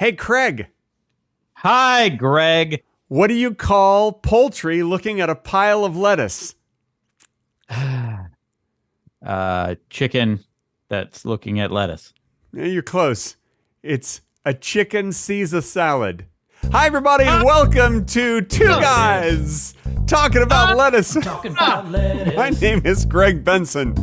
Hey, Craig, Hi, Greg. what do you call poultry looking at a pile of lettuce? Chicken that's looking at lettuce. Yeah, you're close. It's a chicken Caesar salad. Hi, everybody, and welcome to Two Guys Talking About Lettuce. Talking about lettuce. My name is Greg Benson.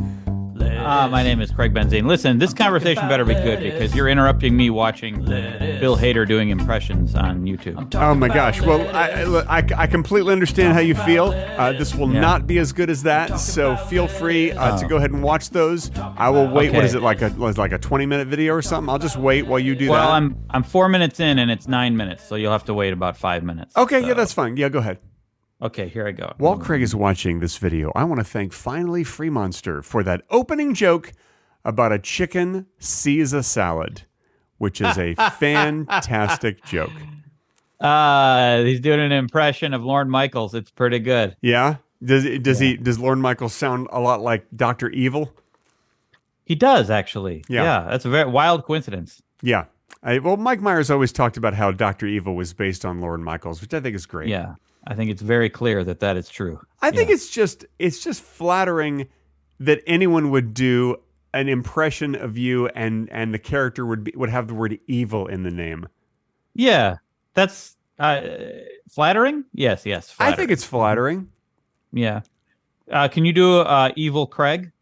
My name is Craig Benzine. Listen, this conversation better be good because you're interrupting me watching Bill Hader doing impressions on YouTube. Oh my gosh! Well, I completely understand how you feel. This will Yeah. not be as good as that, so feel free to go ahead and watch those. I will wait. What Okay. is it like a 20-minute video or something? I'll just wait while you do Well, that. I'm 4 minutes in and it's 9 minutes, so you'll have to wait about 5 minutes. Okay, So- yeah, that's fine. Yeah, go ahead. Okay, here I go. While Craig is watching this video, I want to thank Finally Free Monster for that opening joke about a chicken Caesar salad, which is a fantastic joke. He's doing an impression of Lorne Michaels. It's pretty good. Yeah? Does Lorne Michaels sound a lot like Dr. Evil? He does, actually. Yeah. That's a very wild coincidence. Yeah. Well, Mike Myers always talked about how Dr. Evil was based on Lorne Michaels, which I think is great. Yeah. I think it's very clear that that is true. I think Yeah. it's just flattering that anyone would do an impression of you and the character would have the word evil in the name. Yeah. That's flattering? Yes, I flattering. think it's flattering. Yeah. Can you do Evil Craig?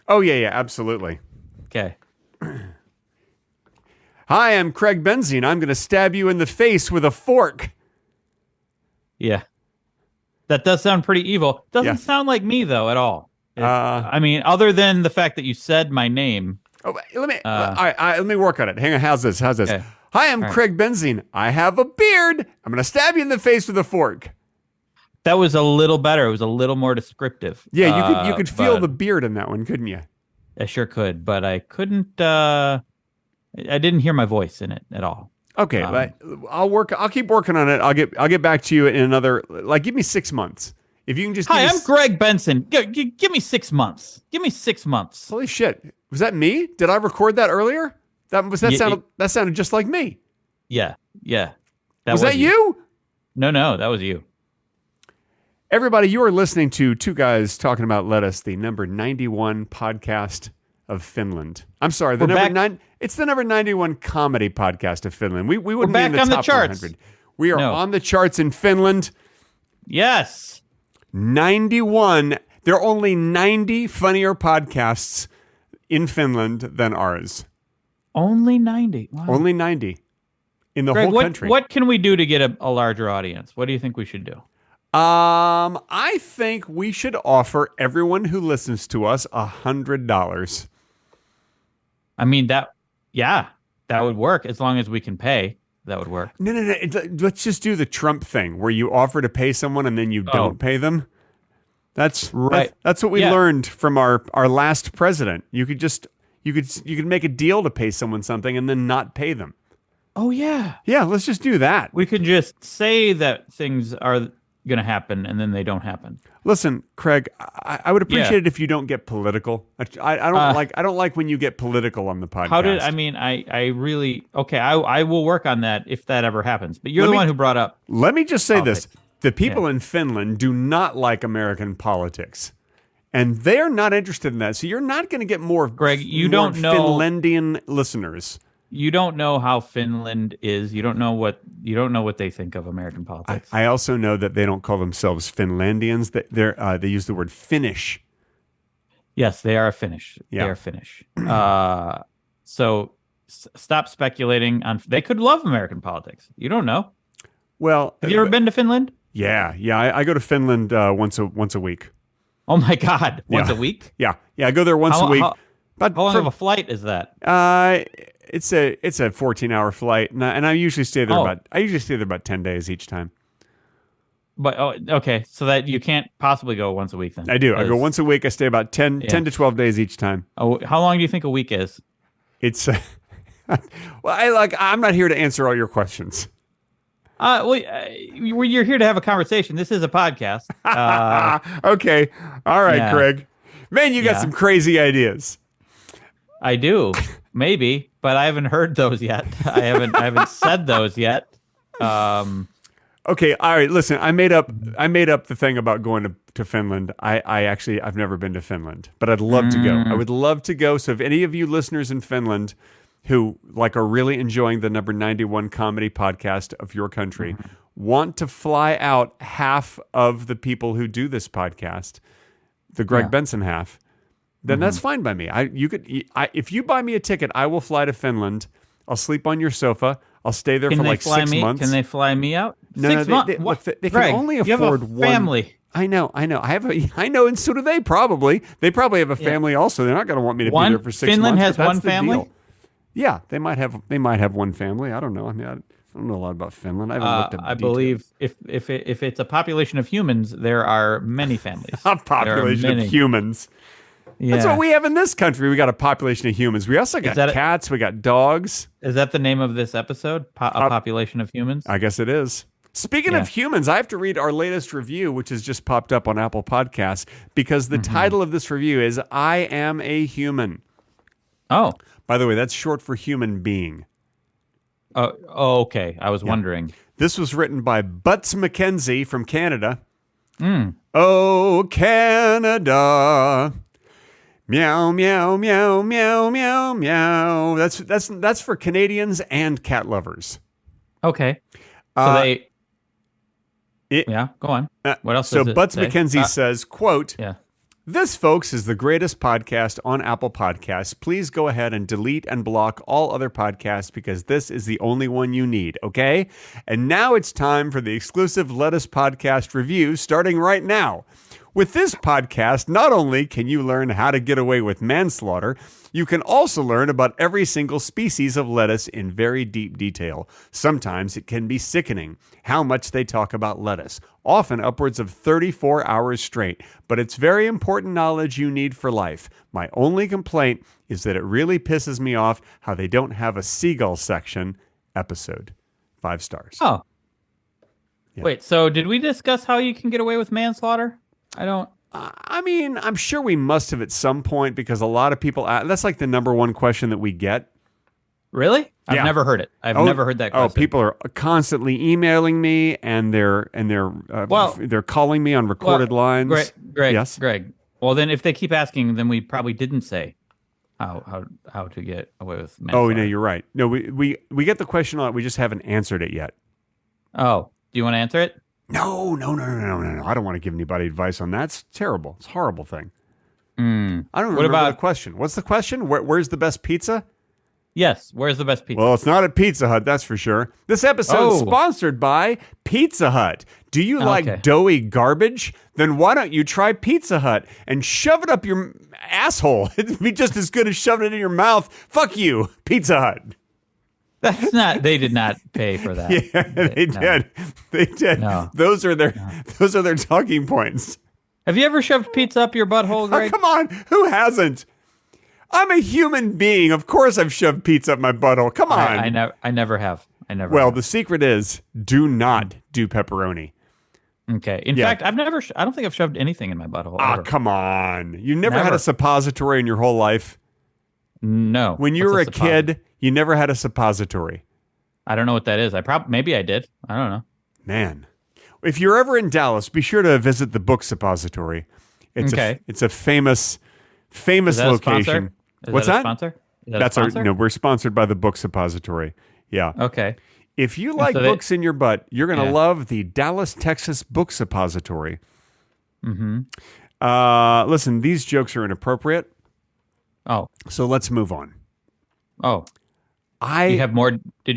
Oh yeah, absolutely. Okay. Hi, I'm Craig Benzine. I'm going to stab you in the face with a fork. Yeah. That does sound pretty evil. Doesn't Yeah. sound like me, though, at all. I mean, other than the fact that you said my name. Oh, let me all right, let me work on it. Hang on. How's this? Okay. Hi, I'm All right. Craig Benzine. I have a beard. I'm going to stab you in the face with a fork. That was a little better. It was a little more descriptive. Yeah, you could feel but the beard in that one, couldn't you? I sure could, but I couldn't. I didn't hear my voice in it at all. Okay, but I'll keep working on it. I'll get back to you in another. Give me 6 months. If you can just. Hi, give me I'm Greg Benson. Give me 6 months. Give me 6 months. Holy shit! Was that me? Did I record that earlier? That Yeah, sounded just like me. Yeah. Was that you? No, that was you. Everybody, you are listening to Two Guys Talking About Lettuce, the number 91 podcast of Finland. I'm sorry, We're back- It's the number 91 comedy podcast of Finland. We wouldn't back be in on the top charts. 100. We are No. on the charts in Finland. Yes. 91. There are only 90 funnier podcasts in Finland than ours. Only 90. Wow. Only 90 in the Greg, whole country. what can we do to get a larger audience? What do you think we should do? I think we should offer everyone who listens to us $100. I mean, that would work as long as we can pay. That would work. No. Let's just do the Trump thing where you offer to pay someone and then you don't pay them. That's Right. That's what we Yeah. learned from our last president. You could make a deal to pay someone something and then not pay them. Oh, yeah. Yeah, let's just do that. We could just say that things are going to happen and then they don't happen. Listen, Craig, I would appreciate it if you don't get political. I don't like when you get political on the podcast. I really, okay, I will work on that if that ever happens. But you're the one who brought up. Let me just say this. Politics. The people in Finland do not like American politics. And they're not interested in that. So you're not going to get more Greg, you more don't know- Finlandian listeners. You don't know how Finland is. You don't know what they think of American politics. I also know that they don't call themselves Finlandians. They use the word Finnish. Yes, they are Finnish. Yeah. They are Finnish. So stop speculating on. They could love American politics. You don't know. Well, Have you ever been to Finland? Yeah. I go to Finland once a week. Oh my God! Once Yeah. a week? Yeah. I go there once a week. How long of a flight is that? It's a 14-hour flight, and I usually stay there Oh. about 10 days each time. But okay, so that you can't possibly go once a week then. I do. I go 'Cause- once a week. I stay about 10 to 12 days each time. Oh, how long do you think a week is? It's well, I'm not here to answer all your questions. You're here to have a conversation. This is a podcast. Okay. All right, Yeah. Craig. Man, you got Yeah. some crazy ideas. I do. maybe, but I haven't heard those yet. I haven't said those yet. Okay, all right. Listen, I made up the thing about going to Finland. I've never been to Finland, but I'd love to go. I would love to go. So if any of you listeners in Finland who are really enjoying the number 91 comedy podcast of your country want to fly out half of the people who do this podcast, the Greg Benson half, then that's fine by me. If you buy me a ticket, I will fly to Finland. I'll sleep on your sofa. I'll stay there for like 6 months. Can they fly me out? No, 6 months. They Greg, can only afford you have a family. I know. I know, and so do they probably. They probably have a family also. They're not going to want me to be there for 6 months. Finland has but that's one the family? deal. Yeah, they might have one family. I don't know. I mean, I don't know a lot about Finland. I haven't looked at I believe if it's a population of humans, there are many families. A population of humans. Yeah. That's what we have in this country. We got a population of humans. We also got cats. We got dogs. Is that the name of this episode? A population of humans? I guess it is. Speaking of humans, I have to read our latest review, which has just popped up on Apple Podcasts, because the title of this review is I Am a Human. Oh. By the way, that's short for human being. Oh, okay. I was wondering. This was written by Butts McKenzie from Canada. Oh, Canada. Meow, meow, meow, meow, meow, meow. That's for Canadians and cat lovers. Okay. So go on. What else? So does it Butts say? McKenzie says, quote, Yeah. "This, folks, is the greatest podcast on Apple Podcasts. Please go ahead and delete and block all other podcasts because this is the only one you need, okay? And now it's time for the exclusive Lettuce Podcast review starting right now. With this podcast, not only can you learn how to get away with manslaughter, you can also learn about every single species of lettuce in very deep detail. Sometimes it can be sickening how much they talk about lettuce, often upwards of 34 hours straight, but it's very important knowledge you need for life. My only complaint is that it really pisses me off how they don't have a seagull section episode. 5 stars. Oh. Yeah. Wait, so did we discuss how you can get away with manslaughter? I don't... I mean, I'm sure we must have at some point because a lot of people... that's like the number one question that we get. Really? I've Yeah. never heard it. I've never heard that question. Oh, people are constantly emailing me and they're calling me on recorded lines. Greg, Yes? Greg. Well, then if they keep asking, then we probably didn't say how to get away with manslaughter. Oh, no, you're right. No, we get the question a lot. We just haven't answered it yet. Oh, do you want to answer it? No. I don't want to give anybody advice on that. It's terrible. It's a horrible thing. I don't remember the question. What's the question? Where's the best pizza? Yes. Where's the best pizza? Well, it's not at Pizza Hut, that's for sure. This episode is sponsored by Pizza Hut. Do you like doughy garbage? Then why don't you try Pizza Hut and shove it up your asshole? It'd be just as good as shoving it in your mouth. Fuck you, Pizza Hut. That's not. They did not pay for that. Yeah, they did. They did. No. Those are their talking points. Have you ever shoved pizza up your butthole, Greg? Oh, come on, who hasn't? I'm a human being. Of course, I've shoved pizza up my butthole. Come on. I never have. Well, the secret is do not do pepperoni. Okay. In fact, I don't think I've shoved anything in my butthole. Ah, ever. come on. You never had a suppository in your whole life? No. When you were a kid, you never had a suppository. I don't know what that is. Maybe I did. I don't know. Man. If you're ever in Dallas, be sure to visit the Book Suppository. It's a famous location. What's that? Sponsor? That's our we're sponsored by the Book Suppository. Yeah. Okay. If you like books in your butt, you're going to love the Dallas, Texas Book Suppository. Mm-hmm. Listen, these jokes are inappropriate. Oh. So let's move on. Oh. Did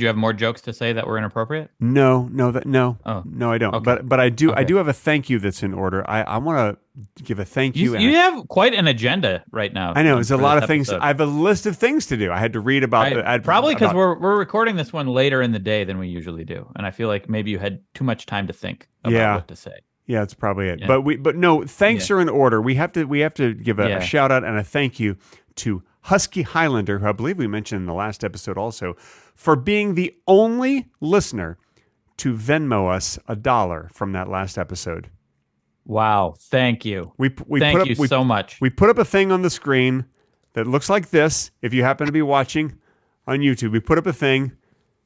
you have more jokes to say that were inappropriate? No, no, I don't. Okay. But I do have a thank you that's in order. I want to give a thank you. You have quite an agenda right now. I know there's a lot of things. I have a list of things to do. I had to read about probably because we're recording this one later in the day than we usually do, and I feel like maybe you had too much time to think about what to say. Yeah, that's probably it. Yeah. But no, thanks are in order. We have to give a shout out and a thank you to Husky Highlander, who I believe we mentioned in the last episode also, for being the only listener to Venmo us $1 from that last episode. Wow, thank you. Thank you so much. We put up a thing on the screen. that looks like this. If you happen to be watching on YouTube, we put up a thing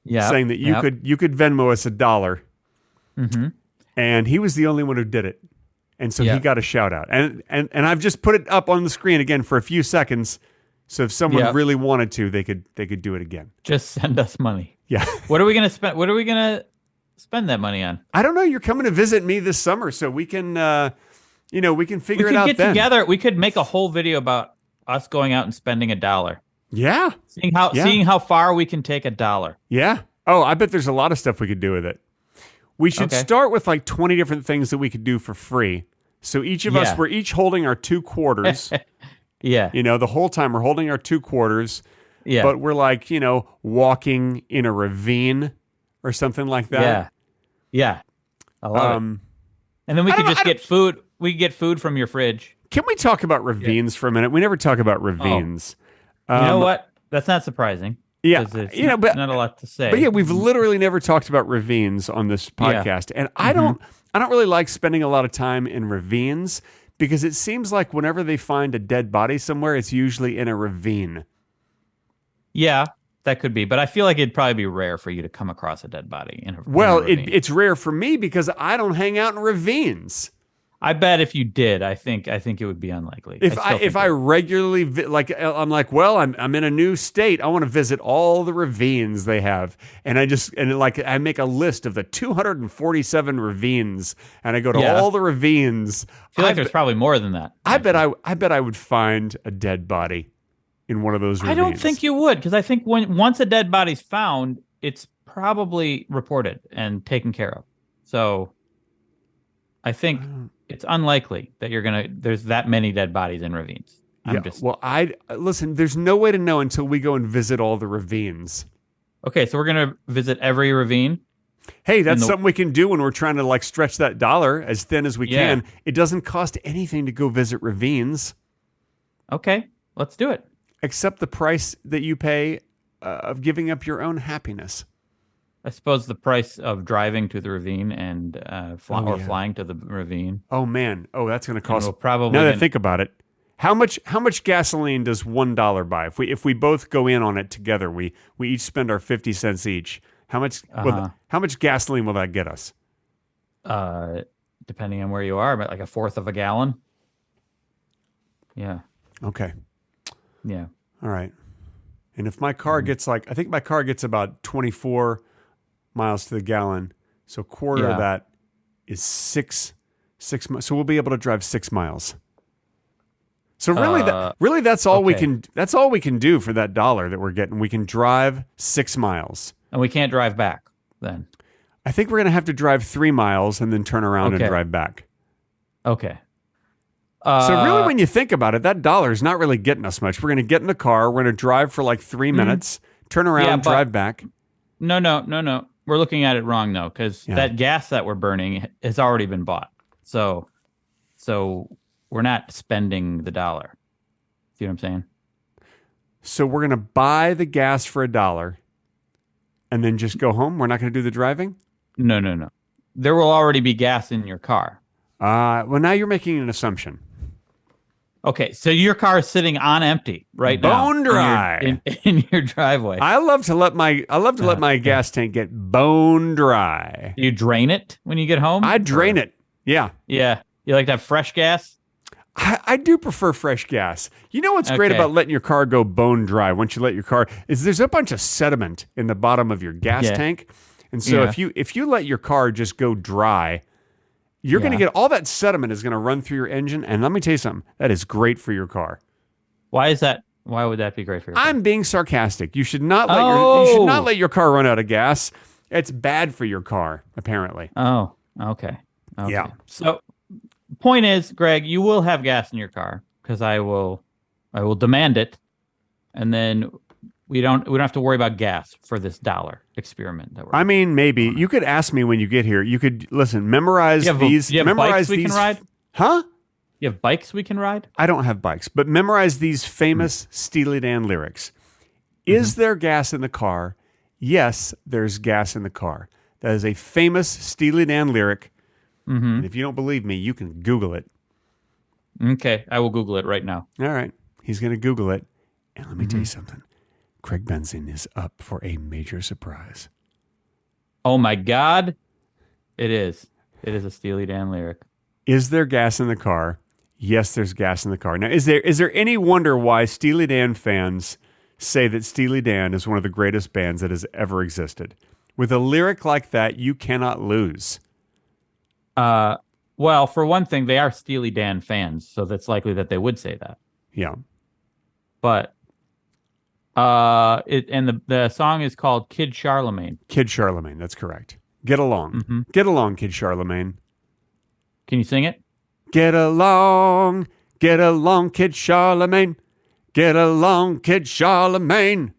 saying that you could Venmo us $1. Mm-hmm. And he was the only one who did it. And so he got a shout out. And I've just put it up on the screen again for a few seconds. So if someone really wanted to, they could do it again. Just send us money. Yeah. What are we gonna spend? What are we gonna spend that money on? I don't know. You're coming to visit me this summer, so we can we can figure it out. We could get together. We could make a whole video about us going out and spending $1. Yeah. Seeing how far we can take $1. Yeah. Oh, I bet there's a lot of stuff we could do with it. We should start with like 20 different things that we could do for free. So each of us, we're each holding our 2 quarters. Yeah. The whole time we're holding our 2 quarters. Yeah. But we're like, walking in a ravine or something like that. Yeah. Yeah. I love it. And then we could just get food. We could get food from your fridge. Can we talk about ravines for a minute? We never talk about ravines. You know what? That's not surprising. Yeah, but not a lot to say. But yeah, we've literally never talked about ravines on this podcast, and I don't really like spending a lot of time in ravines because it seems like whenever they find a dead body somewhere, it's usually in a ravine. Yeah, that could be, but I feel like it'd probably be rare for you to come across a dead body in a ravine. It's rare for me because I don't hang out in ravines. I bet if you did, I think it would be unlikely. If I regularly I'm like, well, I'm in a new state. I want to visit all the ravines they have, and I make a list of the 247 ravines, and I go to all the ravines. I feel like there's probably more than that. I bet I would find a dead body in one of those ravines. I don't think you would, because I think once a dead body's found, it's probably reported and taken care of. So I think it's unlikely that there's that many dead bodies in ravines. Listen, there's no way to know until we go and visit all the ravines. Okay, so we're going to visit every ravine. Hey, that's something we can do when we're trying to stretch that dollar as thin as we can. It doesn't cost anything to go visit ravines. Okay, let's do it. Except the price that you pay of giving up your own happiness. I suppose the price of driving to the ravine and flying to the ravine. Oh man! Oh, that's going to cost. We'll probably now that I think about it, how much gasoline does $1 buy? If we both go in on it together, we each spend our 50 cents each. How much gasoline will that get us? Depending on where you are, but like 1/4 of a gallon. Yeah. Okay. Yeah. All right. And if my car gets I think my car gets about 24 miles to the gallon. So quarter of that is 6 miles. So we'll be able to drive 6 miles. So really, that's all we can. That's all we can do for that $1 that we're getting. We can drive 6 miles, and we can't drive back. Then I think we're gonna have to drive 3 miles and then turn around and drive back. Okay. So really, when you think about it, that $1 is not really getting us much. We're gonna get in the car. We're gonna drive for 3 minutes, turn around, drive back. No. We're looking at it wrong though, because that gas that we're burning has already been bought. So we're not spending the $1. See what I'm saying? So we're gonna buy the gas for $1, and then just go home. We're not gonna do the driving. No. There will already be gas in your car. Well, now you're making an assumption. Okay, so your car is sitting on empty right now. Bone dry in your driveway. I love to let my gas tank get bone dry. Do you drain it when you get home? I drain it. Yeah. Yeah. You like to have fresh gas? I do prefer fresh gas. You know what's great about letting your car go bone dry once you let your car is there's a bunch of sediment in the bottom of your gas tank. And so if you let your car just go dry, you're going to get all that sediment is going to run through your engine. And let me tell you something, that is great for your car. Why is that? Why would that be great for your car? I'm being sarcastic. You should not let your car run out of gas. It's bad for your car, apparently. Oh, okay. Yeah. So point is, Greg, you will have gas in your car because I will demand it. And then we don't have to worry about gas for this $1 experiment that we're maybe you could ask me when you get here. You could memorize these. You have memorize bikes we these. Can ride? Huh? You have bikes we can ride? I don't have bikes, but memorize these famous Steely Dan lyrics. Is there gas in the car? Yes, there's gas in the car. That is a famous Steely Dan lyric. And if you don't believe me, you can Google it. Okay, I will Google it right now. All right. He's going to Google it. And let me tell you something. Craig Benzing is up for a major surprise. Oh my God. It is. It is a Steely Dan lyric. Is there gas in the car? Yes, there's gas in the car. Now, is there any wonder why Steely Dan fans say that Steely Dan is one of the greatest bands that has ever existed? With a lyric like that, you cannot lose. Well, for one thing, they are Steely Dan fans, so that's likely that they would say that. Yeah. But the song is called Kid Charlemagne. Kid Charlemagne, that's correct. Get along. Get along, Kid Charlemagne. Can you sing it? Get along, Kid Charlemagne. Get along, Kid Charlemagne.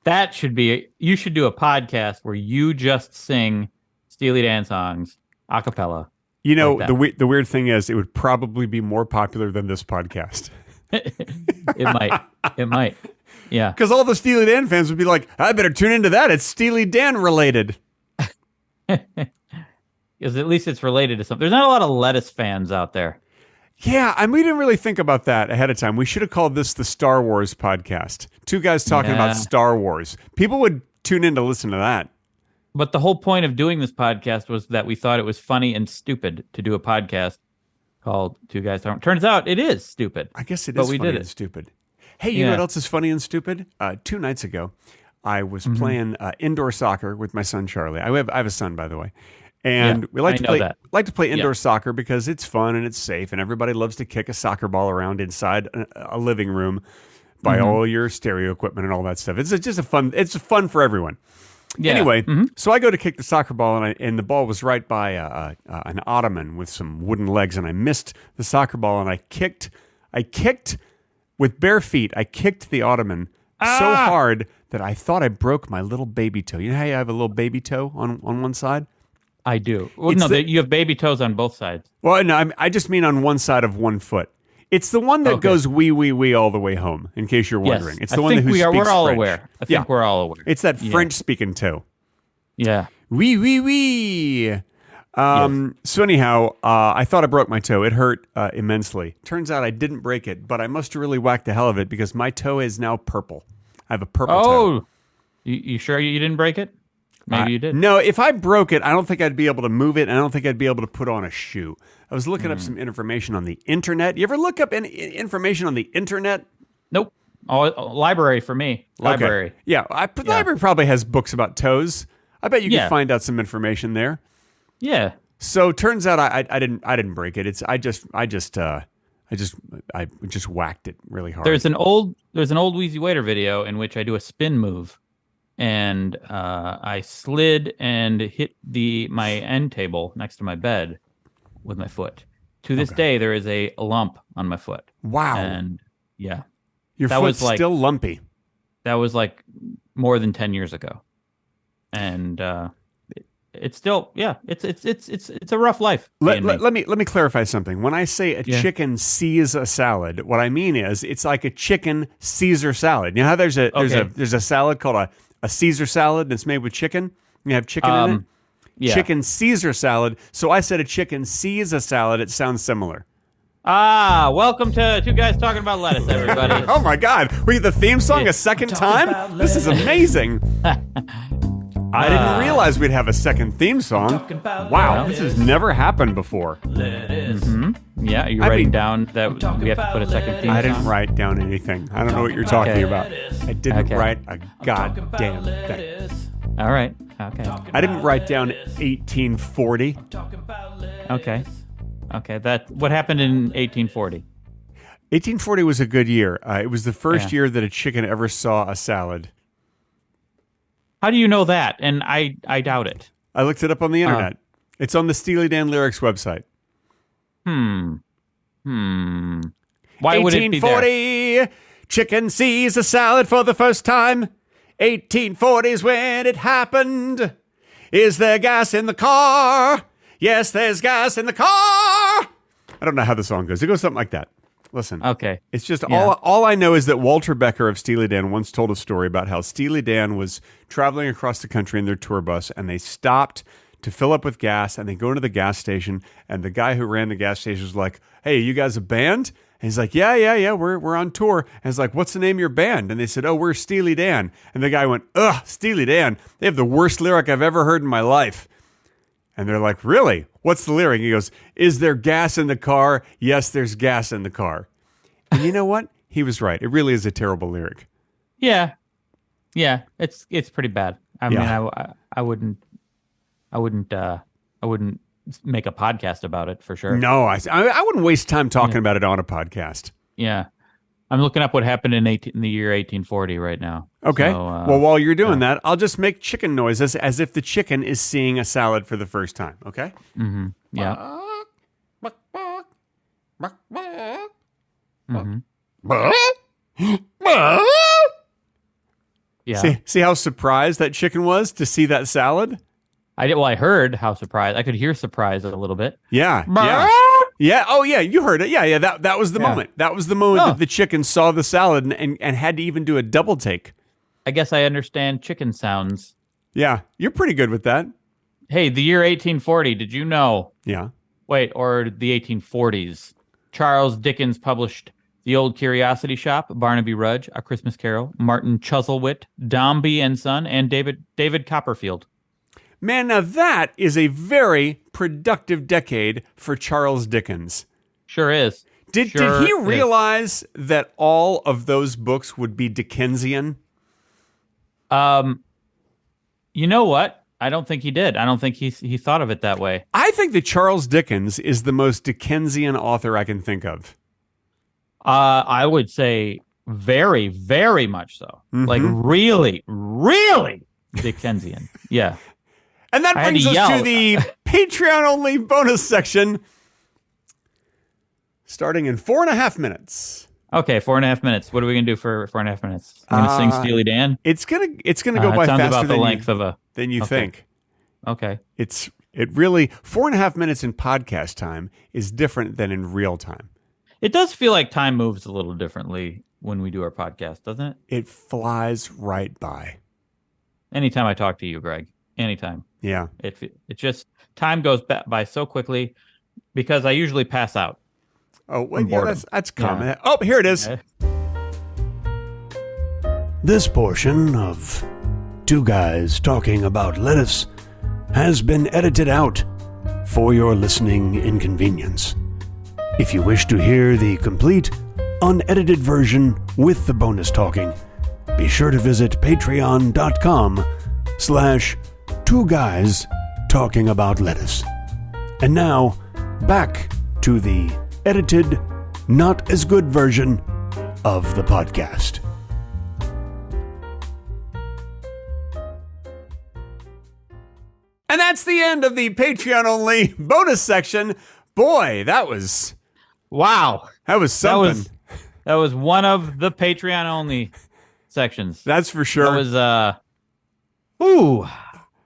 That should be, you should do a podcast where you just sing Steely Dan songs a cappella. You know, like the weird thing is it would probably be more popular than this podcast. It might. Yeah. Because all the Steely Dan fans would be like, I better tune into that. It's Steely Dan related. Because at least it's related to something. There's not a lot of Lettuce fans out there. Yeah, and we didn't really think about that ahead of time. We should have called this the Star Wars podcast. Two guys talking about Star Wars. People would tune in to listen to that. But the whole point of doing this podcast was that we thought it was funny and stupid to do a podcast called Two Guys Talking. Turns out it is stupid. I guess it is funny and stupid. Hey, you know what else is funny and stupid? 2 nights ago, I was playing indoor soccer with my son Charlie. I have a son, by the way, and we like to play indoor soccer because it's fun and it's safe, and everybody loves to kick a soccer ball around inside a living room by all your stereo equipment and all that stuff. It's just it's fun for everyone. Yeah. Anyway, so I go to kick the soccer ball, and the ball was right by an ottoman with some wooden legs, and I missed the soccer ball, and I kicked with bare feet. I kicked the ottoman so hard that I thought I broke my little baby toe. You know how you have a little baby toe on one side? I do. Well, you have baby toes on both sides. Well, no, I just mean on one side of one foot. It's the one that goes wee all the way home, in case you're wondering. Yes, It's the one who speaks French. We're all aware. I think we're all aware. It's that French-speaking toe. Yeah. Wee. So anyhow, I thought I broke my toe. It hurt immensely. Turns out I didn't break it, but I must have really whacked the hell of it because my toe is now purple. I have a purple toe. Oh, you sure you didn't break it? Maybe you did. No, if I broke it, I don't think I'd be able to move it, and I don't think I'd be able to put on a shoe. I was looking up some information on the internet. You ever look up any information on the internet? Nope. Library for me. Library. Okay. Yeah, the library probably has books about toes. I bet you can find out some information there. Yeah. So turns out I didn't break it. I just whacked it really hard. There's an old Wheezy Waiter video in which I do a spin move, and I slid and hit my end table next to my bed with my foot. To this day, there is a lump on my foot. Wow. And your foot's still lumpy. That was like more than 10 years ago, and it's still it's a rough life. Let me clarify something. When I say a chicken sees a salad, what I mean is it's like a chicken Caesar salad. You know how there's a salad called a Caesar salad and it's made with chicken? You have chicken in it? Yeah. Chicken Caesar salad. So I said a chicken sees a salad. It sounds similar. Welcome to Two Guys Talking About Lettuce, everybody. Oh my God. We the theme song a second time? This is amazing. I didn't realize we'd have a second theme song. Wow, this has never happened before. Yeah, are you writing down that we have to put a second theme song? I didn't write down anything. I don't know what you're talking about. I didn't write a goddamn thing. All right. Okay. I didn't write down 1840. Okay. What happened in 1840? 1840 was a good year. It was the first year that a chicken ever saw a salad. How do you know that? And I doubt it. I looked it up on the internet. It's on the Steely Dan Lyrics website. Why would it be there? 1840, chicken sees a salad for the first time. 1840 is when it happened. Is there gas in the car? Yes, there's gas in the car. I don't know how the song goes. It goes something like that. Listen. Okay. It's just all I know is that Walter Becker of Steely Dan once told a story about how Steely Dan was traveling across the country in their tour bus and they stopped to fill up with gas, and they go into the gas station, and the guy who ran the gas station was like, "Hey, you guys a band?" And he's like, yeah, we're on tour. And it's like, "What's the name of your band?" And they said, "Oh, we're Steely Dan." And the guy went, "Ugh, Steely Dan. They have the worst lyric I've ever heard in my life." And they're like, "Really? What's the lyric?" He goes, "Is there gas in the car? Yes, there's gas in the car." And you know what? He was right. It really is a terrible lyric. Yeah, it's pretty bad. I mean, I wouldn't make a podcast about it for sure. No, I wouldn't waste time talking about it on a podcast. Yeah, I'm looking up what happened in the year 1840 right now. Okay. So, well, while you're doing that, I'll just make chicken noises as if the chicken is seeing a salad for the first time. Okay. Mm-hmm. Yeah. Mm-hmm. Yeah. See how surprised that chicken was to see that salad? I heard how surprised. I could hear surprise a little bit. Yeah. Yeah. Oh, yeah. You heard it. Yeah. That was the moment. That was the moment that the chicken saw the salad and had to even do a double take. I guess I understand chicken sounds. Yeah. You're pretty good with that. Hey, the year 1840, did you know? Yeah. Wait, or the 1840s. Charles Dickens published The Old Curiosity Shop, Barnaby Rudge, A Christmas Carol, Martin Chuzzlewit, Dombey and Son, and David Copperfield. Man, now that is a very productive decade for Charles Dickens. Sure is. Did he realize that all of those books would be Dickensian? You know what? I don't think he did. I don't think he thought of it that way. I think that Charles Dickens is the most Dickensian author I can think of. I would say very, very much so. Mm-hmm. Like really, really Dickensian. Yeah. And that brings us to the Patreon-only bonus section, starting in 4.5 minutes. Okay, 4.5 minutes. What are we gonna do for 4.5 minutes? We're gonna sing Steely Dan. It's gonna go by sounds faster about the length than you think. Okay. It really 4.5 minutes in podcast time is different than in real time. It does feel like time moves a little differently when we do our podcast, doesn't it? It flies right by. Anytime I talk to you, Greg. Anytime. Yeah. It just time goes by so quickly because I usually pass out. Oh, well, yeah, that's common. Yeah. Oh, here it is. Okay. This portion of Two Guys Talking About Lettuce has been edited out for your listening inconvenience. If you wish to hear the complete, unedited version with the bonus talking, be sure to visit patreon.com/Two Guys Talking About Lettuce. And now, back to the edited, not as good version of the podcast. And that's the end of the Patreon-only bonus section. Boy, that was... Wow. That was something. That was one of the Patreon-only sections. That's for sure. That was,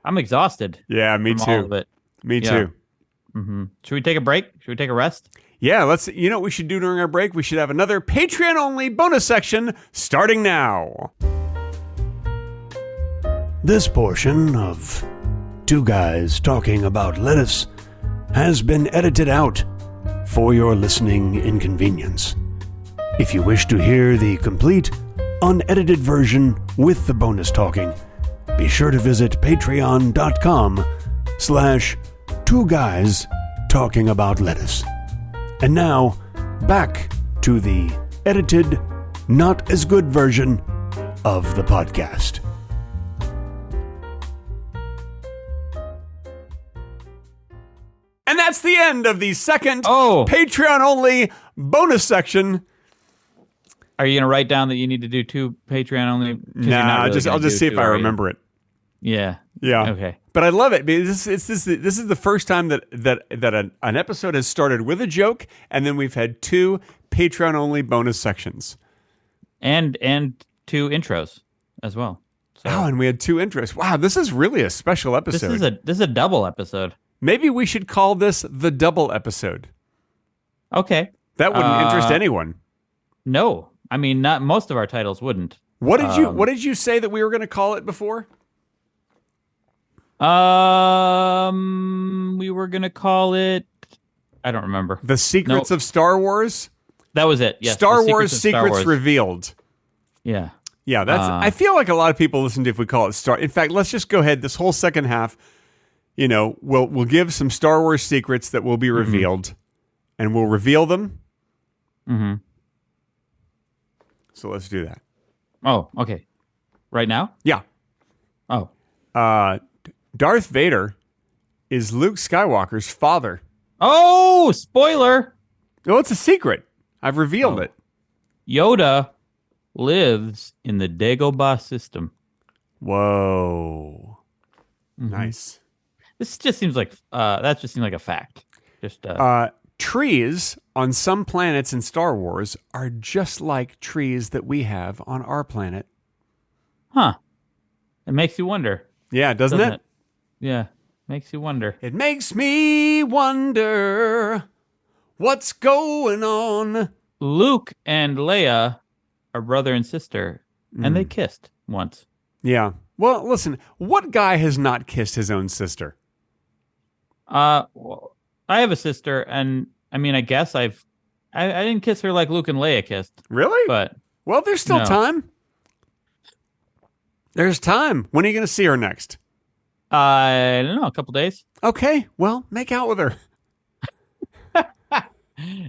I'm exhausted. Yeah, me from too. all of it. Me too. Mm-hmm. Should we take a break? Should we take a rest? Yeah, you know what we should do during our break? We should have another Patreon-only bonus section starting now. This portion of Two Guys Talking About Lettuce has been edited out for your listening inconvenience. If you wish to hear the complete, unedited version with the bonus talking, be sure to visit patreon.com/Two Guys Talking About Lettuce. And now, back to the edited, not as good version of the podcast. And that's the end of the second Patreon-only bonus section. Are you going to write down that you need to do 2 Patreon-only? Nah, I'll just see if I remember it. Yeah. Yeah. Okay. But I love it. This is the first time that an episode has started with a joke, and then we've had 2 Patreon-only bonus sections. And 2 intros as well. So Oh, and we had 2 intros. Wow, this is really a special episode. this is a double episode. Maybe we should call this the double episode. Okay. That wouldn't interest anyone. No. I mean, not most of our titles wouldn't. What did you say that we were going to call it before? We were gonna call it. I don't remember. The Secrets of Star Wars? That was it. Yes, Star The Wars of Star Secrets Wars. Revealed. Yeah. Yeah, that's. I feel like a lot of people listen to if we call it Star. In fact, let's just go ahead. This whole second half, we'll give some Star Wars secrets that will be revealed, and we'll reveal them. Mm-hmm. So let's do that. Oh, okay. Right now? Yeah. Oh. Darth Vader is Luke Skywalker's father. Oh, spoiler. Oh, it's a secret. I've revealed it. Yoda lives in the Dagobah system. Whoa. Nice. This just seems like that just seems like a fact. Just trees on some planets in Star Wars are just like trees that we have on our planet. Huh. It makes you wonder. Yeah, doesn't it? Yeah. Makes you wonder. It makes me wonder what's going on. Luke and Leia are brother and sister, and they kissed once. Yeah. Well, listen, what guy has not kissed his own sister? Well, I have a sister, and I mean, I guess I didn't kiss her like Luke and Leia kissed. Really? But well, there's still No. time. There's time. When are you going to see her next? I don't know, a couple days. Okay, well, make out with her.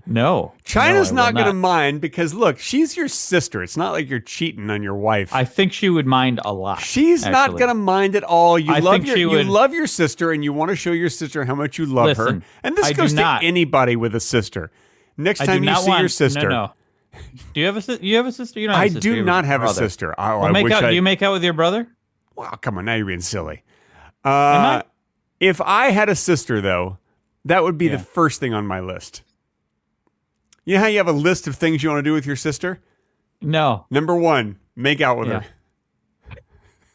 No, China's no, I not will going to mind because, look, she's your sister. It's not like you're cheating on your wife. I think she would mind a lot. She's not actually. going to mind at all. You I love think she you would- love your sister, and you want to show your sister how much you love her. Listen, And this I goes do to not. anybody with a sister. Next I do time you not see want, your sister, No. Do you have a sister? You have a sister? You don't have I a sister. do you not have a brother. sister. Oh, Well, I make wish out. I. Do you make out with your brother? Wow, come on, now you're being silly. I? If I had a sister, though, that would be Yeah. the first thing on my list. You know how you have a list of things you want to do with your sister? No. Number 1, make out with Yeah.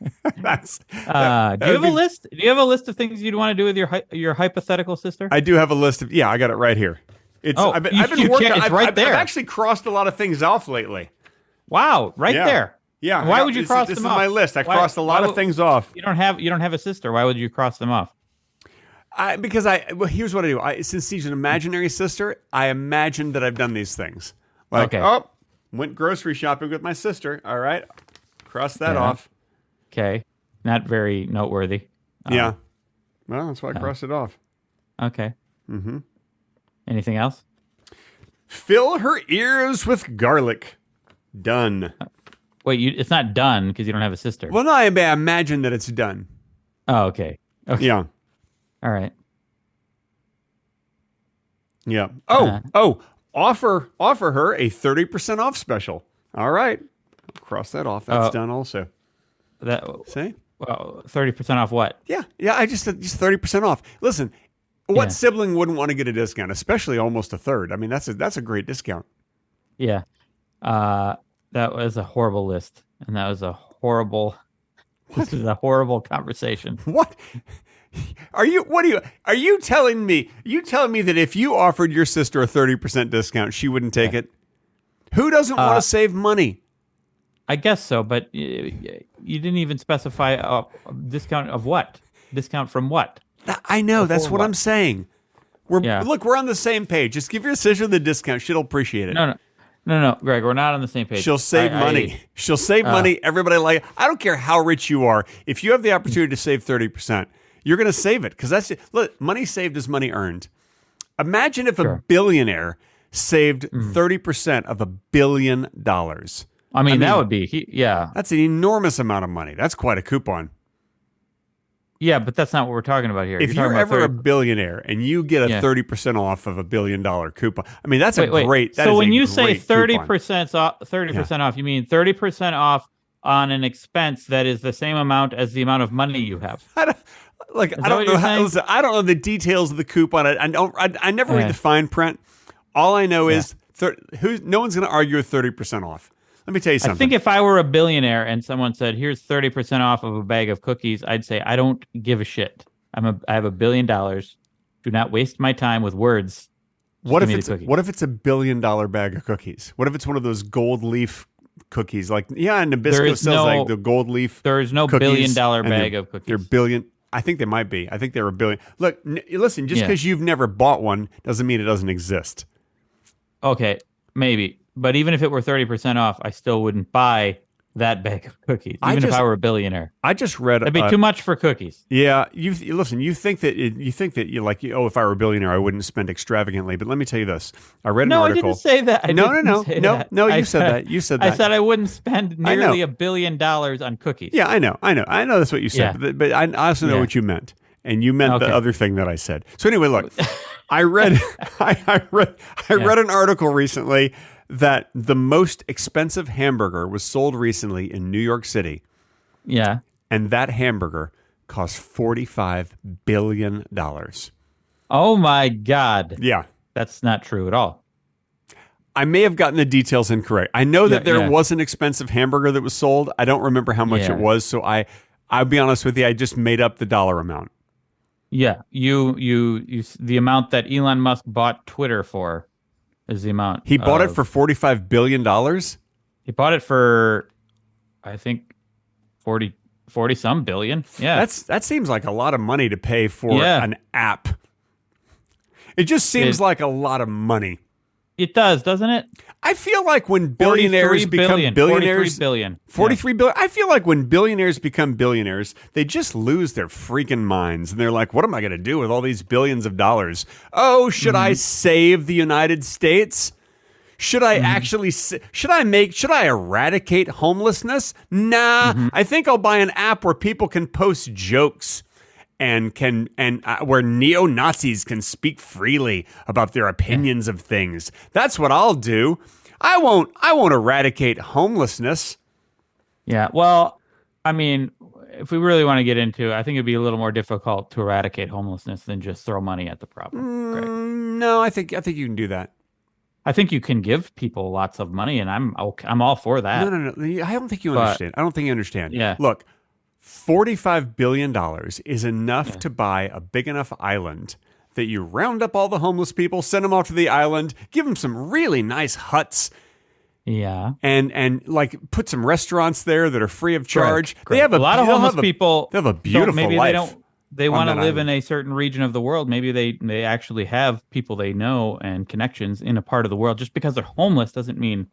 her. That's. Do you have would a be- list? Do you have a list of things you'd want to do with your hypothetical sister? I do have a list of. Yeah, I got it right here. It's. Oh, I've been you working. can't- it's right I've there. actually crossed a lot of things off lately. Wow, right Yeah. there. Yeah. Why would you cross this them is off? my list. I Why- crossed a lot why of would- things off. You don't have a sister. Why would you cross them off? Because here's what I do. Since she's an imaginary sister, I imagine that I've done these things. Like, Okay. went grocery shopping with my sister. All right. Cross that Yeah. off. Okay, not very noteworthy. Yeah. Well, that's why I crossed it off. Okay. Mm-hmm. Anything else? Fill her ears with garlic. Done. Wait, it's not done because you don't have a sister. Well, no, I imagine that it's done. Oh, okay. Okay. Yeah. All right. Yeah. Offer her a 30% off special. All right. Cross that off. That's done also. That See? well, 30% off what? Yeah. Yeah. I just said 30% off. Listen, what Yeah. sibling wouldn't want to get a discount, especially almost a third? I mean, that's a great discount. Yeah. That was a horrible list, and that was a horrible. This is a horrible conversation. What? Are you telling me that if you offered your sister a 30% discount, she wouldn't take it? Who doesn't want to save money? I guess so, but you didn't even specify a discount of what? Discount from what? I know. That's what what? I'm saying. Yeah. Look, we're on the same page. Just give your sister the discount. She'll appreciate it. No, Greg, we're not on the same page. She'll save money. She'll save money. Everybody I don't care how rich you are. If you have the opportunity to save 30%, you're going to save it because that's it. Look, money saved is money earned. Imagine if a billionaire saved 30% of $1 billion. I mean, that would be yeah. That's an enormous amount of money. That's quite a coupon. Yeah, but that's not what we're talking about here. If You're you're talking about ever a 30 billionaire and you get a Yeah. 30% off of $1 billion coupon, I mean, that's a Wait. great. That So is when a you say great 30% off, 30% off, you mean 30% off on an expense that is the same amount as the amount of money you have. coupon. I that don't what know you're how. saying? Listen, I don't know the details of the coupon. I never read Yeah. the fine print. All I know is no one's going to argue with 30% off. Let me tell you something. I think if I were a billionaire and someone said, "Here's 30% off of a bag of cookies," I'd say, "I don't give a shit. I have $1 billion. Do not waste my time with words." Just what give if me the it's cookies. what if it's $1 billion bag of cookies? What if it's one of those gold leaf cookies? Like Nabisco There is sells no- like the gold leaf. There is no cookies, $1 billion and bag they're- of cookies. They're billion. I think they might be. I think they're a billion. Look, listen, just Yeah. because you've never bought one doesn't mean it doesn't exist. Okay, maybe. But even if it were 30% off, I still wouldn't buy that bag of cookies, even if I were a billionaire. I just read. That'd be too much for cookies. Yeah, listen. You think that if I were a billionaire, I wouldn't spend extravagantly. But let me tell you this: I read an No, I article. didn't say that. No. I You said that. You said that. I said I wouldn't spend I know. nearly $1 billion on cookies. Yeah, I know. That's what you said. Yeah. But I also know Yeah. what you meant, and you meant the Okay. other thing that I said. So anyway, look, I read I read an article recently that the most expensive hamburger was sold recently in New York City, Yeah. and that hamburger cost $45 billion. Oh my God. Yeah. That's not true at all. I may have gotten the details incorrect. I know that Yeah, there yeah. was an expensive hamburger that was sold. I don't remember how much Yeah. it was, so I'll be honest with you, I just made up the dollar amount. Yeah. The amount that Elon Musk bought Twitter for is the amount. He bought it for $45 billion? He bought it for, I think, 40 some billion. Yeah. That seems like a lot of money to pay for Yeah. an app. It just seems like a lot of money. It does, doesn't it? I feel like when billionaires 43 become billion, billionaires, 43 billion. 43 billion. I feel like when billionaires become billionaires, they just lose their freaking minds. And they're like, what am I going to do with all these billions of dollars? Oh, should I save the United States? Should I actually, should I eradicate homelessness? Nah, I think I'll buy an app where people can post jokes and where neo-Nazis can speak freely about their opinions of things. That's what I'll do. I won't eradicate homelessness. Yeah. Well, I mean, if we really want to get into it, I think it'd be a little more difficult to eradicate homelessness than just throw money at the problem. Greg. No, I think you can do that. I think you can give people lots of money, and I'm all for that. No. I don't think you But- understand. I don't think you understand. Yeah. Look, $45 billion is enough to buy a big enough island that you round up all the homeless people, send them off to the island, give them some really nice huts, Yeah. and like put some restaurants there that are free of charge. Correct. They have a lot of homeless people. They have a beautiful maybe life. They on want to that live island. in a certain region of the world. Maybe they actually have people they know and connections in a part of the world. Just because they're homeless doesn't mean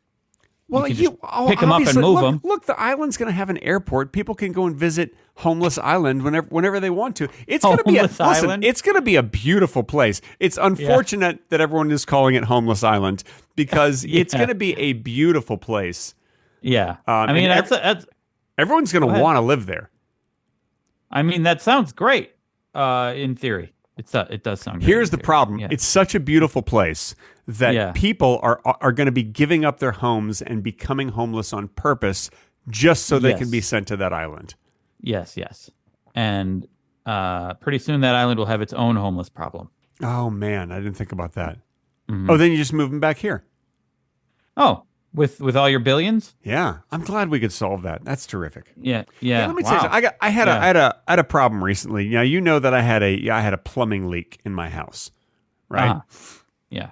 Well, you can just pick them up and obviously, move look, them. Look, the island's going to have an airport. People can go and visit Homeless Island whenever they want to. It's going to be Homeless Island? It's going to be a beautiful place. It's unfortunate that everyone is calling it Homeless Island because it's Yeah. going to be a beautiful place. Yeah. I mean, and that's Everyone's going to ahead. want to live there. I mean, that sounds great. In theory, it does sound. Great Here's in the theory. problem. Yeah. It's such a beautiful place that Yeah. people are going to be giving up their homes and becoming homeless on purpose just so they Yes. can be sent to that island. Yes, and pretty soon that island will have its own homeless problem. Oh, man. I didn't think about that. Mm-hmm. Oh, then you just move them back here. Oh, with all your billions? Yeah, I'm glad we could solve that. That's terrific. Yeah. Hey, let me tell you, Wow. something. I had a problem recently. Now you know that I had a plumbing leak in my house, right? Yeah.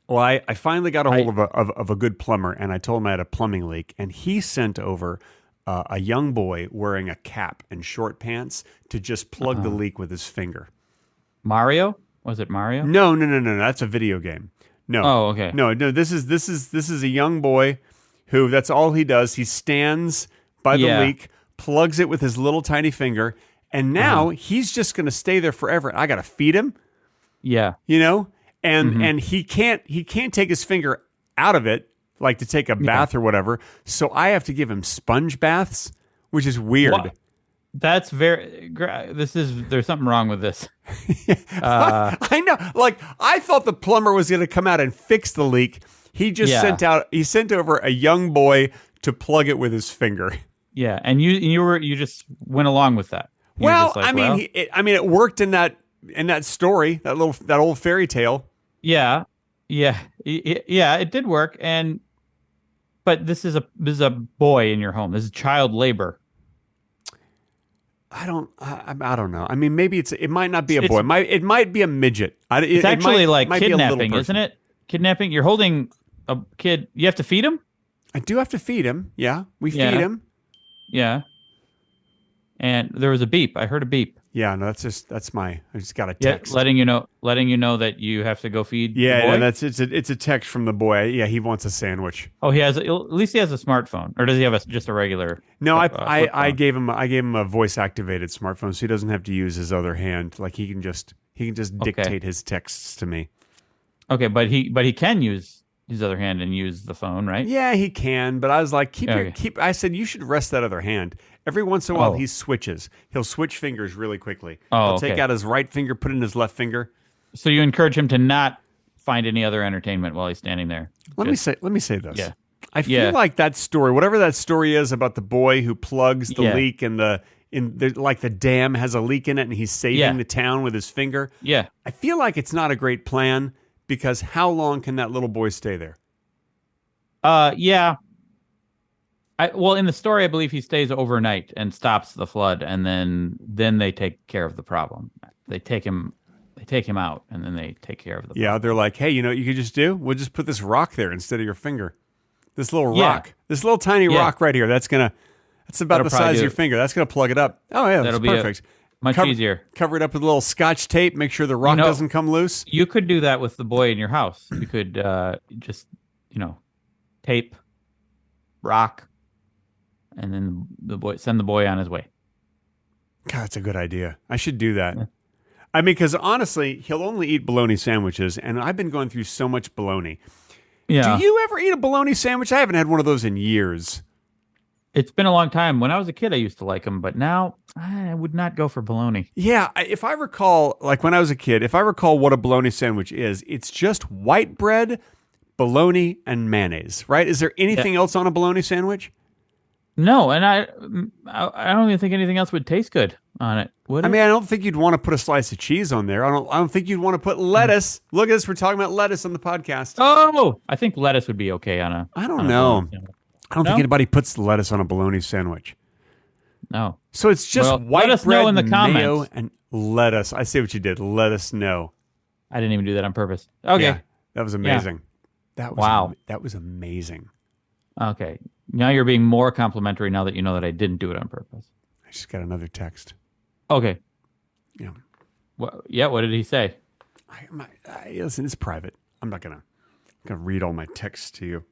Well, I finally got a hold of a good plumber, and I told him I had a plumbing leak, and he sent over a young boy wearing a cap and short pants to just plug the leak with his finger. Mario? Was it Mario? No, that's a video game. No. Oh, okay. No, this is a young boy who that's all he does. He stands by the Yeah. leak, plugs it with his little tiny finger, and now he's just going to stay there forever. I got to feed him, Yeah. you know? And he can't take his finger out of it like to take a bath or whatever. So I have to give him sponge baths, which is weird. What? That's there's something wrong with this. I know. Like I thought the plumber was going to come out and fix the leak. He just sent over a young boy to plug it with his finger. Yeah, and you just went along with that. You were Well, just like, I mean, it worked in that story, that old fairy tale. yeah, it did work, but this is a boy in your home. This is child labor. I don't know. I mean, maybe it might not be a boy. It might be a midget. It's actually like might be a little kidnapping, isn't person. it? Kidnapping. You're holding a kid. You have to feed him. I do have to feed him. Yeah, we Yeah. feed him. Yeah. And there was a beep. I heard a beep. Yeah, no, I just got a Yeah, text. letting you know that you have to go feed. Yeah, the boy? no, it's a text from the boy. Yeah, he wants a sandwich. Oh, at least he has a smartphone, or does he have just a regular? No, flip I phone? gave him a voice activated smartphone, so he doesn't have to use his other hand. Like he can just dictate his texts to me. Okay, but he can use his other hand and use the phone, right? Yeah, he can, but I was like, Okay. I said you should rest that other hand. Every once in a while, Oh. he switches. He'll switch fingers really quickly. Oh, He'll take okay. out his right finger, put it in his left finger. So you encourage him to not find any other entertainment while he's standing there. Let me say this. Yeah. I feel Yeah. like that story, whatever that story is about the boy who plugs the Yeah. leak and like the dam has a leak in it and he's saving Yeah. the town with his finger. Yeah. I feel like it's not a great plan because how long can that little boy stay there? Yeah. Well, in the story, I believe he stays overnight and stops the flood, and then they take care of the problem. They take him out, and then they take care of the. Yeah, they're like, hey, you know what you could just do? We'll just put this rock there instead of your finger. This little Yeah. rock, this little tiny Yeah. rock right here. That's about That'll the probably size of do your it. finger. That's gonna plug it up. Oh yeah, that's That'll be perfect. Much easier. Cover it up with a little Scotch tape. Make sure the rock know- doesn't come loose. You could do that with the boy in your house. You could just tape, rock, and then send the boy on his way. God, that's a good idea. I should do that. Yeah. I mean, because honestly, he'll only eat bologna sandwiches, and I've been going through so much bologna. Yeah. Do you ever eat a bologna sandwich? I haven't had one of those in years. It's been a long time. When I was a kid, I used to like them, but now I would not go for bologna. Yeah, if I recall, like when I was a kid, if I recall what a bologna sandwich is, it's just white bread, bologna, and mayonnaise, right? Is there anything else on a bologna sandwich? No, and I don't even think anything else would taste good on it. Would it? I mean, I don't think you'd want to put a slice of cheese on there. I don't think you'd want to put lettuce. Look at this, we're talking about lettuce on the podcast. Oh, I think lettuce would be okay on a. I don't on a know. bologna sandwich. I don't think anybody puts lettuce on a bologna sandwich. No. So it's just Well, white let us bread, know in the mayo, comments. and lettuce. I see what you did. Let us know. I didn't even do that on purpose. Okay. Yeah, that was amazing. That was Wow. That was amazing. Okay. Now you're being more complimentary now that you know that I didn't do it on purpose. I just got another text. Okay. Yeah. What did he say? Listen, it's private. I'm not gonna read all my texts to you.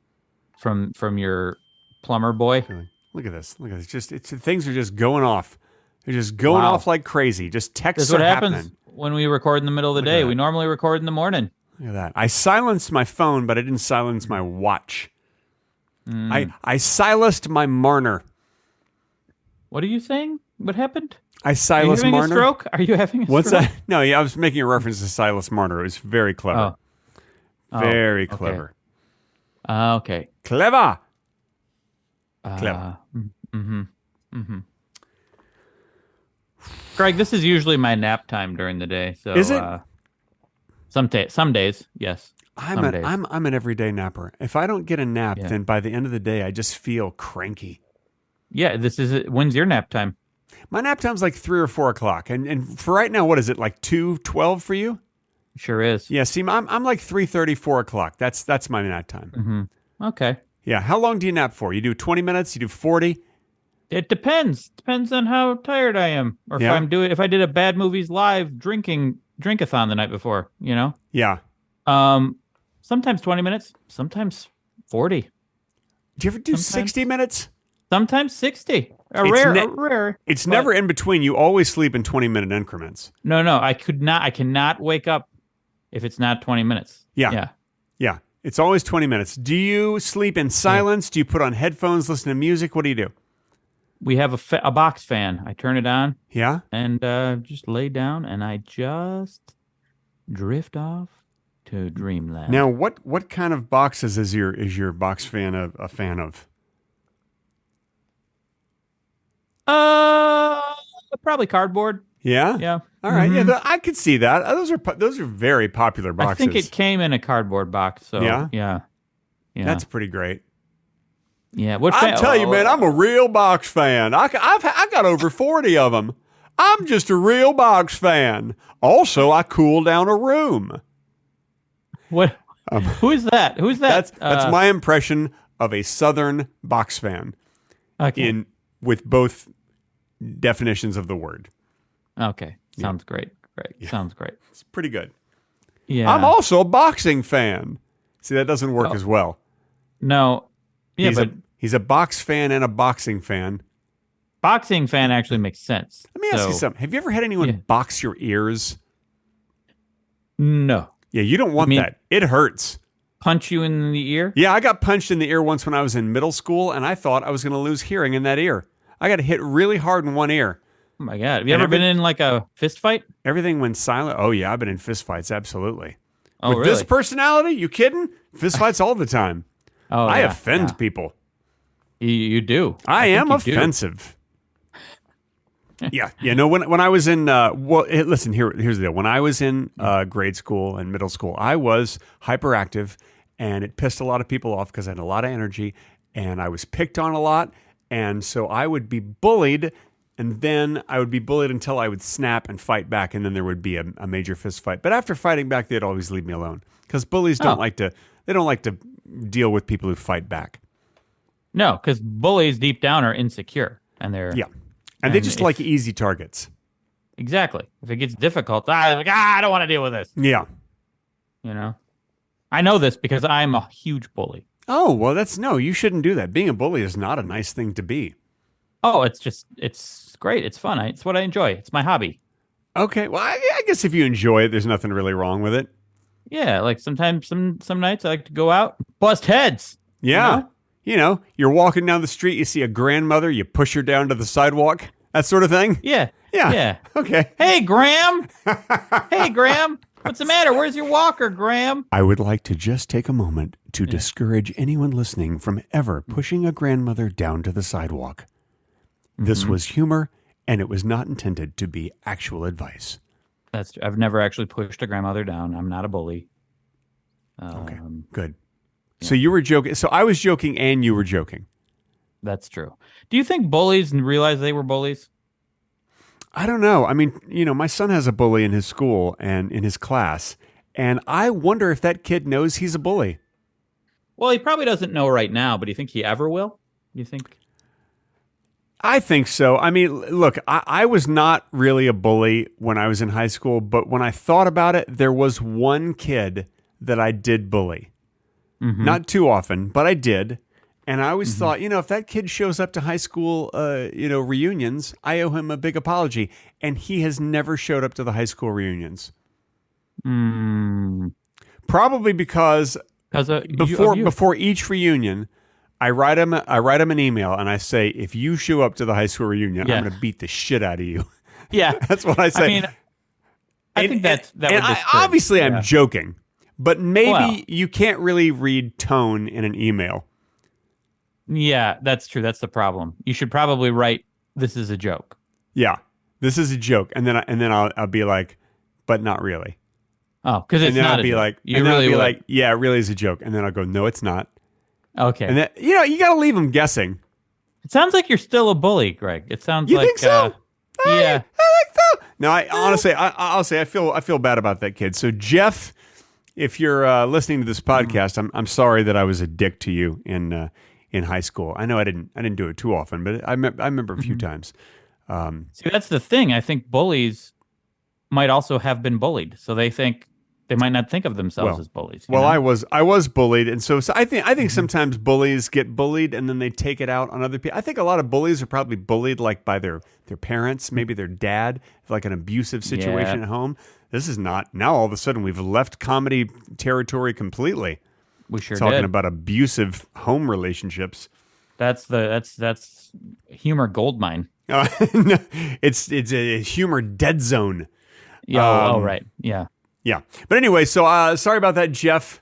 From your plumber boy? Look at this. Look at this. Things are just going off. They're just going Wow. off like crazy. Just texts That's what are happens happening. when we record in the middle of the Look at day. that. We normally record in the morning. Look at that. I silenced my phone, but I didn't silence my watch. I silenced my Marner. What are you saying? What happened? I Are you silenced having Marner. a stroke? Are you having a What's stroke? that? No, yeah, I was making a reference to Silas Marner. It was very clever. Very okay. clever. Okay. Clever. Greg, this is usually my nap time during the day. So Is it? Some days, yes. I'm an everyday napper. If I don't get a nap, Yeah. then by the end of the day, I just feel cranky. Yeah, this is it. When's your nap time? My nap time's like 3 or 4 o'clock, and for right now, what is it, like 2:12 for you? Sure is. Yeah, see, I'm like 3:30, 4 o'clock. That's my nap time. Okay. Yeah, how long do you nap for? You do 20 minutes? You do 40? It depends. Depends on how tired I am, or Yeah. if I did a Bad Movies Live drinkathon the night before. Yeah. Sometimes 20 minutes, sometimes 40, Do you ever do Sometimes. 60 minutes? sometimes 60. It's Rare. It's but- never in between. You always sleep in 20-minute increments. No. I cannot wake up if it's not 20 minutes. Yeah. Yeah, it's always 20 minutes. Do you sleep in silence? Do you put on headphones, listen to music? What do you do? We have a box fan. I turn it on Yeah? and just lay down, and I just drift off to dreamland. Now, what kind of boxes is your box fan a fan of? Probably cardboard. Yeah? Yeah. All right. Mhm. Yeah, I could see that. Those are very popular boxes. I think it came in a cardboard box. So Yeah? yeah. That's pretty great. Yeah. What I tell you, man, I'm a real box fan. I got over 40 of them. I'm just a real box fan. Also, I cool down a room. What? Who is that? Who's that? That's my impression of a Southern box fan Okay. with both definitions of the word. Okay. Sounds great. Great. Yeah. Sounds great. It's pretty good. Yeah. I'm also a boxing fan. See, that doesn't work Oh. as well. No. Yeah, he's but he's a box fan and a boxing fan. boxing fan actually makes sense. Let me ask you something. Have you ever had anyone Yeah. box your ears? No. Yeah, you don't want mean- that. It hurts. Punch you in the ear? Yeah, I got punched in the ear once when I was in middle school, and I thought I was going to lose hearing in that ear. I got hit really hard in one ear. Oh my god. Have you And ever been in like a fist fight? Everything went silent. Oh, yeah, I've been in fistfights, absolutely. Oh, With really? this personality, you kidding? Fistfights all the time. Oh, I yeah, offend yeah. people. You do. I am think you do. offensive. Yeah. No. When I was in listen, here's the deal. When I was in grade school and middle school, I was hyperactive, and it pissed a lot of people off because I had a lot of energy, and I was picked on a lot, and so I would be bullied, and then I would be bullied until I would snap and fight back, and then there would be a major fist fight. But after fighting back, they'd always leave me alone because bullies don't like to deal with people who fight back. No, because bullies deep down are insecure, and they're Yeah. And they And just if- like easy targets. exactly. If it gets difficult, I don't want to deal with this. Yeah. You know, I know this because I'm a huge bully. Oh, well, you shouldn't do that. Being a bully is not a nice thing to be. Oh, it's great. It's fun. It's what I enjoy. It's my hobby. Okay. Well, I guess if you enjoy it, there's nothing really wrong with it. Yeah, like sometimes some nights I like to go out, bust heads. Yeah. know? You're walking down the street, you see a grandmother, you push her down to the sidewalk, that sort of thing. Yeah. Yeah. Yeah. Okay. Hey, Graham. Hey, Graham. What's the matter? Where's your walker, Graham? I would like to just take a moment to discourage anyone listening from ever pushing a grandmother down to the sidewalk. This was humor, and it was not intended to be actual advice. That's I've never actually pushed a grandmother down. I'm not a bully. Okay. Good. So you were joking. So I was joking and you were joking. That's true. Do you think bullies realize they were bullies? I don't know. I mean, my son has a bully in his school and in his class, and I wonder if that kid knows he's a bully. Well, he probably doesn't know right now, but do you think he ever will? You think? I think so. I mean, look, I was not really a bully when I was in high school, but when I thought about it, there was one kid that I did bully. Not too often, but I did. And I always thought, if that kid shows up to high school, reunions, I owe him a big apology. And he has never showed up to the high school reunions. Probably because before each reunion, I write him an email and I say, if you show up to the high school reunion, Yeah. I'm going to beat the shit out of you. Yeah. That's what I say. I mean, I think that would discourage. obviously I'm Yeah. joking, but maybe Well. you can't really read tone in an email. Yeah, that's true. That's the problem. You should probably write, "This is a joke." Yeah, this is a joke, and then I'll be like, but not really. Oh, because it's And then not I'll a be joke. like, You and then really I'll be would. like, yeah, it really is a joke, and then I'll go, no, it's not. Okay. And then you got to leave them guessing. It sounds like you're still a bully, Greg. It sounds You like think so? yeah. I think so. No, I honestly, I'll say I feel bad about that kid. So Jeff, if you're listening to this podcast, I'm sorry that I was a dick to you in high school. I know I didn't do it too often, but I remember a few times. See, that's the thing. I think bullies might also have been bullied, so they might not think of themselves as bullies. you Well, know? I was bullied, and so I think sometimes bullies get bullied, and then they take it out on other people. I think a lot of bullies are probably bullied like by their parents, maybe their dad, like an abusive situation Yeah. at home. This is not now. All of a sudden, we've left comedy territory completely. we sure Talking did. about abusive home relationships. That's humor goldmine. No, it's a humor dead zone. Yeah. Right. Yeah. Yeah. But anyway, so sorry about that, Jeff.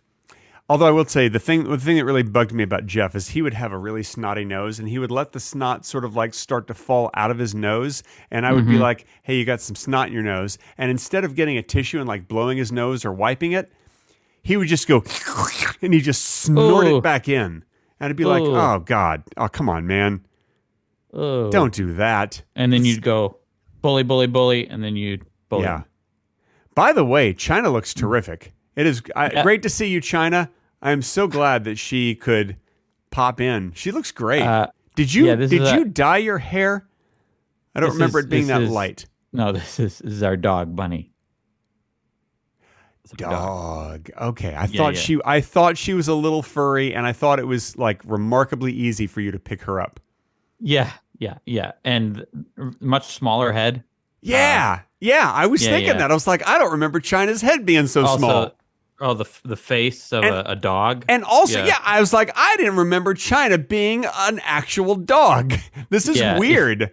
Although I will say the thing that really bugged me about Jeff is he would have a really snotty nose, and he would let the snot sort of like start to fall out of his nose, and I would be like, "Hey, you got some snot in your nose," and instead of getting a tissue and like blowing his nose or wiping it, he would just go and he just snort Ooh. it back in, and I'd be like, Ooh. "Oh God, oh come on, man, Oh. don't do that." And then you'd go bully, bully, bully, and then you'd bully. Yeah. By the way, China looks terrific. It is great to see you, China. I am so glad that she could pop in. She looks great. Did you yeah, this is dye your hair? I don't This remember is- it being this that is- light. No, this is our dog, Bunny. It's a Dog. Okay. Yeah. I thought she was a little furry, and I thought it was like remarkably easy for you to pick her up. Yeah, and much smaller head. Yeah. I was yeah, thinking yeah. that. I was like, I don't remember China's head being so small. Oh, the face of a dog. And also, Yeah. I was like, I didn't remember China being an actual dog. This is Yeah. weird.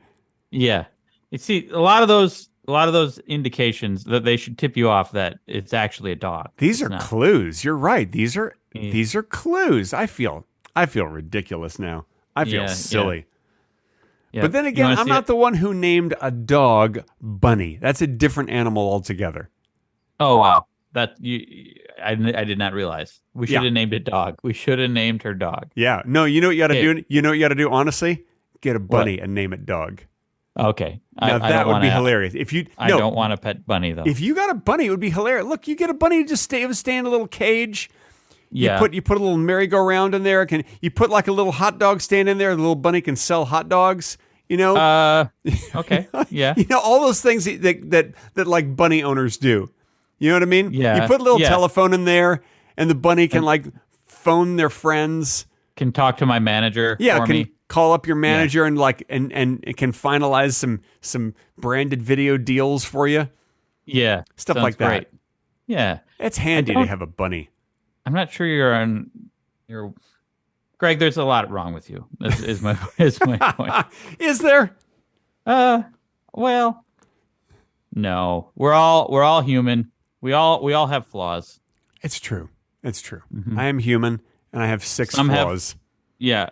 Yeah. You see, a lot of those indications that they should tip you off that it's actually a dog. These are not. clues. You're right. These are Yeah. clues. I feel ridiculous now. I feel Yeah, silly. Yeah. But then You again, wanna I'm see not it? the one who named a dog Bunny. That's a different animal altogether. Oh wow, I did not realize. We should Yeah. have named it dog. We should have named her dog. Yeah. No, you know what you got to Okay. do? You know what you got to do, honestly? Get a bunny and name it dog. Okay, Now, I that don't would be wanna- hilarious. If you I no, don't want a pet bunny though. if you got a bunny, it would be hilarious. Look, you get a bunny to just stay in a little cage. yeah. You put a little merry-go-round in there. You put like a little hot dog stand in there? The little bunny can sell hot dogs. You know, Okay. Yeah. you know all those things that like bunny owners do. You know what I mean? Yeah, You put a little yeah. telephone in there, and the bunny can like phone their friends. Can talk to my manager. Yeah, For can me. call up your manager and like and it can finalize some branded video deals for you. Yeah. Stuff sounds like that. great. Yeah. It's handy to don't- have a bunny. I'm not sure you're Greg, there's a lot wrong with you. Is my point. Is there? Well, no. We're all human. We all have flaws. It's true. It's true. I am human, and I have 6 Some have- flaws. Yeah.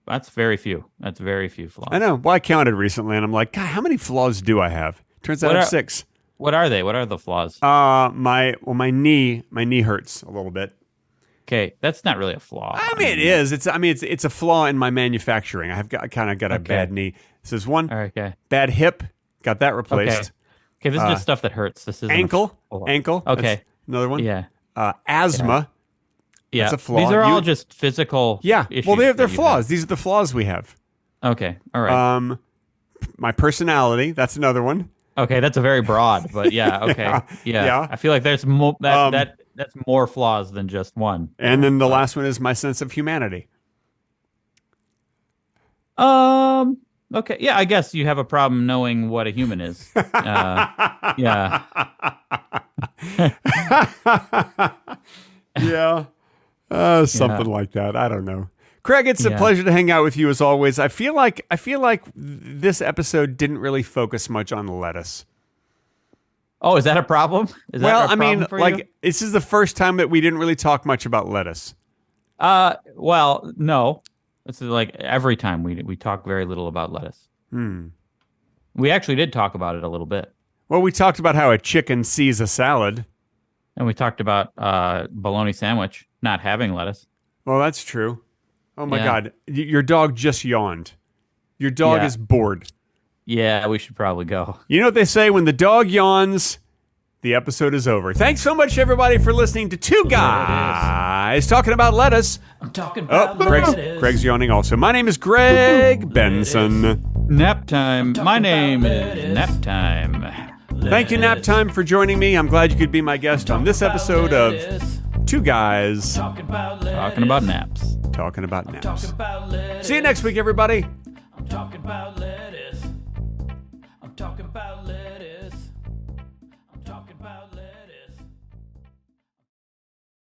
That's very few. That's very few flaws. I know. Well, I counted recently, and I'm like, God, how many flaws do I have? Turns out I have 6. What are they? What are the flaws? My knee hurts a little bit. Okay, that's not really a flaw. I mean, it is. It's a flaw in my manufacturing. I kind of got a bad knee. This is one. All right, okay. Bad hip. Got that replaced. Okay, this is just stuff that hurts. This is Ankle. Okay. That's another one. Yeah. Asthma. Yeah. That's a flaw. These are all just physical issues. Well, they're that you flaws. These are the flaws we have. have. Okay. All right. My personality. That's another one. Okay, that's a very broad, but yeah, okay. Yeah. I feel like there's more that's more flaws than just one. And then the last one is my sense of humanity. Okay. Yeah, I guess you have a problem knowing what a human is. Yeah. Yeah. Something like that. I don't know. Craig, it's a Yeah. pleasure to hang out with you as always. I feel like this episode didn't really focus much on lettuce. Oh, is that a problem? Is that Well, a I mean, problem for like you? this is the first time that we didn't really talk much about lettuce. Well, no. It's like every time we talk very little about lettuce. We actually did talk about it a little bit. Well, we talked about how a chicken sees a salad. And we talked about bologna sandwich not having lettuce. Well, that's true. Oh my Yeah. God. Your dog just yawned. Your dog Yeah. is bored. Yeah, we should probably go. You know what they say? When the dog yawns, the episode is over. Thanks so much, everybody, for listening to Two Guys Talking About Lettuce. I'm talking about lettuce. Greg's yawning also. My name is Greg Benson. Nap time. My name is Nap Time. Thank you, Nap Time, for joining me. I'm glad you could be my guest on this episode of Two Guys Talking about lettuce. Talking about naps. Talking About Naps. Talking about lettuce. See you next week, everybody. I'm talking about lettuce.